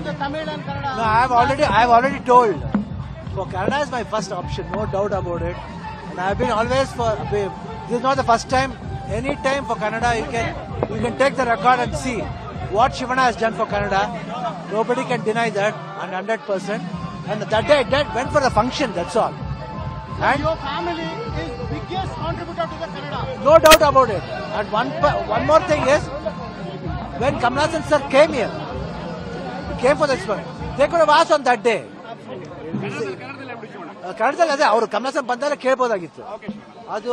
the Tamil and Kannada? No, I have already told. For Kannada is my first option, no doubt about it. And I have been always for. This is not the first time. Any time for Kannada, you can take the record and see what Shivana has done for Kannada. Nobody can deny that, and 100%. And that day I went for the function. That's all. And your family is biggest contributor to the Kannada. No doubt about it. And one more thing is, when Kamal Haasan sir came here, came for this one, they could have asked on that day. ಕನ್ನಡದಲ್ಲಿ ಅದೇ ಅವರು ಕಮಲ್ ಹಾಸನ್ ಬಂದಾಗ ಕೇಳ್ಬೋದಾಗಿತ್ತು, ಅದು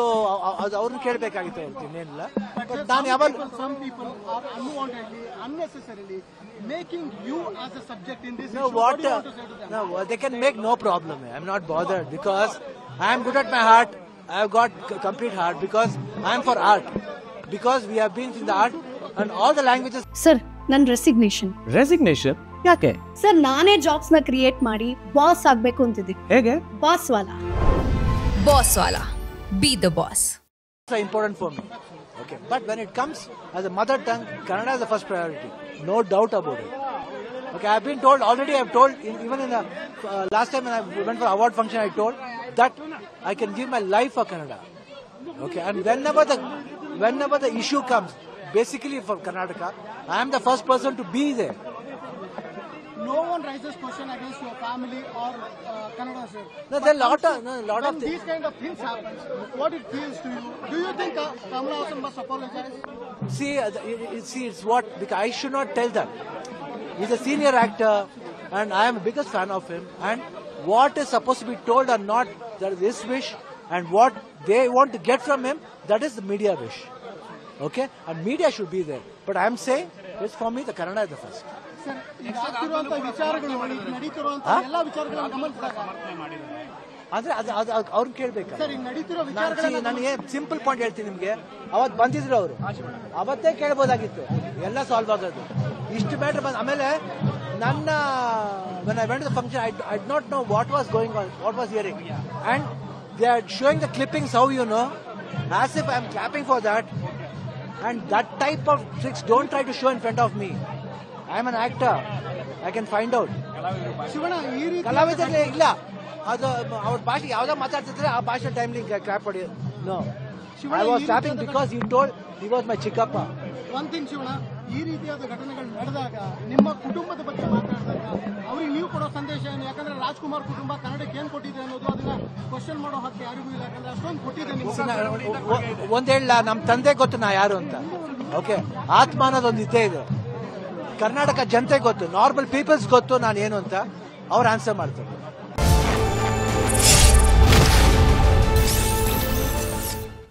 ಅವ್ರನ್ನ ಕೇಳಬೇಕಾಗಿತ್ತು ಅವ್ರು, ಇನ್ನೇನಿಲ್ಲ. But ನಾನು ಯಾವಾಗ some people are unwantedly, unnecessarily making you as a subject in this no, issue. What do you want to say to them? No, they can make no problem. I'm not bothered because I am good at my heart. I have got complete heart because I am for art. Because we have been in the art and all the languages. Sir, ನನ್ನ resignation ಯಾಕೆ? Sir, ನಾನೇ jobs ನ create ಮಾಡಿ boss ಆಗ್ಬೇಕು ಅಂತಿದ್ದೀನಿ. ಹೇಗೆ? Boss Vala be the boss. It's important for me. Okay, but when it comes as a mother tongue, Kannada is the first priority. No doubt about it. Okay, I've been told already. I've told even in the last time when I went for award function, I told that I can give my life for Kannada. Okay, and whenever the issue comes, basically for Karnataka, I am the first person to be there. No one raises question against your family or Kannada sir. No, there are lot of these kind of things happen, what it feels to you? Do you think Kamal Haasan must apologize? See, it's what, because I should not tell them. He's a senior actor, and I am the biggest fan of him. And what is supposed to be told or not, that is his wish, and what they want to get from him, that is the media wish. Okay, and media should be there. But I am saying, it's for me, the Kannada is the first. Sir, ಈಗ ಆಗ್ತಿರುವಂತ ವಿಚಾರಗಳು, ನಡೀತಿರುವಂತ ಎಲ್ಲ ವಿಚಾರಗಳನ್ನು ಗಮನಿಸಿದಾಗ ಅಂದ್ರೆ ಅವ್ರನ್ನ ಕೇಳ್ಬೇಕು. Sir, ಈಗ ನಡೀತಿರೋ ವಿಚಾರಗಳು ನಾನು ಸಿಂಪಲ್ ಪಾಯಿಂಟ್ ಹೇಳ್ತೀನಿ ನಿಮ್ಗೆ. ಅವತ್ತು ಬಂದಿದ್ರು ಅವರು, ಅವತ್ತೇ ಕೇಳ್ಬೋದಾಗಿತ್ತು, ಎಲ್ಲ ಸಾಲ್ವ್ ಆಗೋದು. ಇಷ್ಟು ಮ್ಯಾಟರ್ ಬಂದ ಆಮೇಲೆ ನನ್ನ when I went to the function, I did not know what was going on, what was hearing, and they are showing the clippings, how you know, as if I am clapping for that, and that type of tricks don't try to show in front of me. I am an actor. I can find out. Shivanna, ಈ ರೀತಿ ಕಲಾವಿದರೇ ಇಲ್ಲ, ಅದು ಅವ್ರ ಭಾಷೆ ಯಾವ್ದೋ ಮಾತಾಡ್ತಿದ್ರೆ ಆ ಭಾಷೆ timely clap ಮಾಡಿ. No, I was clapping because he told he was my ಚಿಕ್ಕಪ್ಪ. ಒನ್ ಥಿಂಗ್ ಶಿವಣ್ಣ, ಈ ರೀತಿಯಾದ ಘಟನೆಗಳು ನಡೆದಾಗ ನಿಮ್ಮ ಕುಟುಂಬದ ಬಗ್ಗೆ ಮಾತನಾಡಿದಾಗ ಅವ್ರಿಗೆ ನೀವು ಕೊಡೋ ಸಂದೇಶ ಏನು? ಯಾಕಂದ್ರೆ ರಾಜ್ಕುಮಾರ್ ಕುಟುಂಬ ಕನ್ನಡಕ್ಕೆ ಏನ್ ಕೊಟ್ಟಿದೆ ಅನ್ನೋದು ಅದನ್ನ ಕ್ವಶನ್ ಮಾಡೋ ಹಕ್ಕು ಯಾರಿಗೂ ಇಲ್ಲ, ಯಾಕಂದ್ರೆ ಅಷ್ಟೊಂದು ಕೊಟ್ಟಿದೆ ನಿಮ್ಗೆ. ಒಂದ್ ಹೇಳ, ನಮ್ ತಂದೆ ಗೊತ್ತು ನಾ ಯಾರು ಅಂತ. ಓಕೆ, ಆತ್ಮ ಅನ್ನೋದೊಂದು ಇದ್ದೇ ಇದೆ. ಕರ್ನಾಟಕ ಜನತೆ ಗೊತ್ತು, ನಾರ್ಮಲ್ ಪೀಪಲ್ಸ್ ಗೊತ್ತು ನಾನು ಏನು ಅಂತ. ಅವ್ರು ಆನ್ಸರ್ ಮಾಡ್ತಾರೆ.